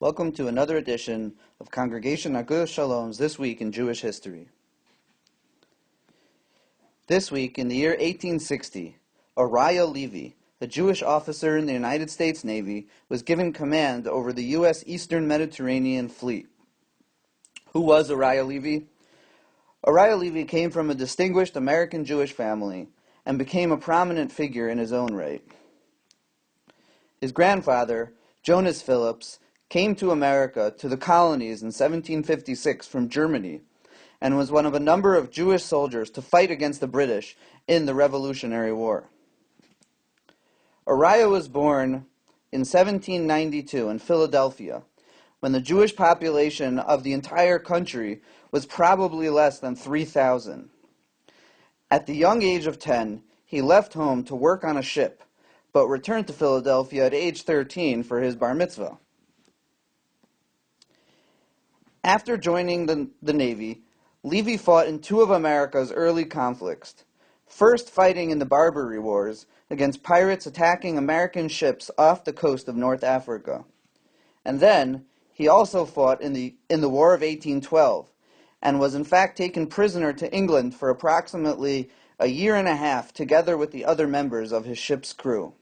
Welcome to another edition of Congregation Agudas Shalom's This Week in Jewish History. This week, in the year 1860, Uriah Levy, a Jewish officer in the United States Navy, was given command over the U.S. Eastern Mediterranean Fleet. Who was Uriah Levy? Uriah Levy came from a distinguished American Jewish family and became a prominent figure in his own right. His grandfather, Jonas Phillips, came to America, to the colonies in 1756 from Germany, and was one of a number of Jewish soldiers to fight against the British in the Revolutionary War. Uriah was born in 1792 in Philadelphia, when the Jewish population of the entire country was probably less than 3,000. At the young age of 10, he left home to work on a ship, but returned to Philadelphia at age 13 for his bar mitzvah. After joining the Navy, Levy fought in two of America's early conflicts, first fighting in the Barbary Wars against pirates attacking American ships off the coast of North Africa. And then he also fought in the War of 1812, and was in fact taken prisoner to England for approximately a year and a half together with the other members of his ship's crew.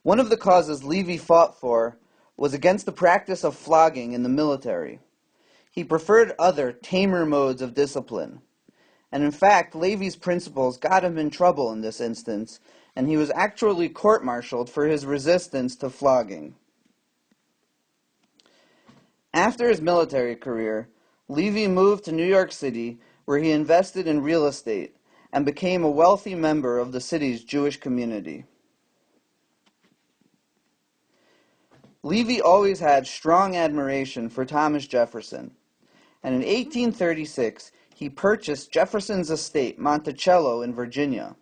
One of the causes Levy fought for was against the practice of flogging in the military. He preferred other, tamer modes of discipline. And in fact, Levy's principles got him in trouble in this instance, and he was actually court-martialed for his resistance to flogging. After his military career, Levy moved to New York City, where he invested in real estate and became a wealthy member of the city's Jewish community. Levy always had strong admiration for Thomas Jefferson, and in 1836 he purchased Jefferson's estate, Monticello, in Virginia.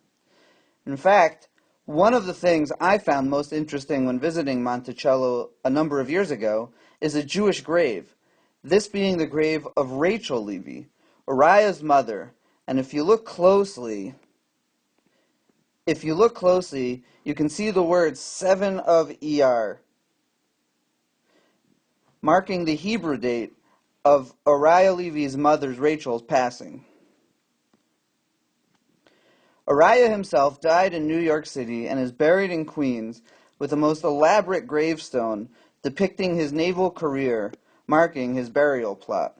In fact, one of the things I found most interesting when visiting Monticello a number of years ago is a Jewish grave, this being the grave of Rachel Levy, Uriah's mother, and if you look closely, you can see the words 7 of ER, marking the Hebrew date of Uriah Levy's mother's, Rachel's, passing. Uriah himself died in New York City and is buried in Queens with a most elaborate gravestone depicting his naval career, marking his burial plot.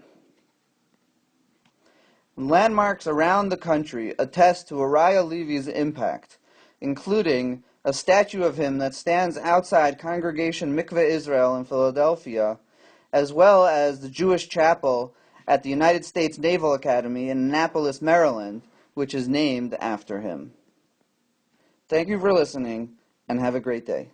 Landmarks around the country attest to Uriah Levy's impact, including a statue of him that stands outside Congregation Mikveh Israel in Philadelphia, as well as the Jewish chapel at the United States Naval Academy in Annapolis, Maryland, which is named after him. Thank you for listening, and have a great day.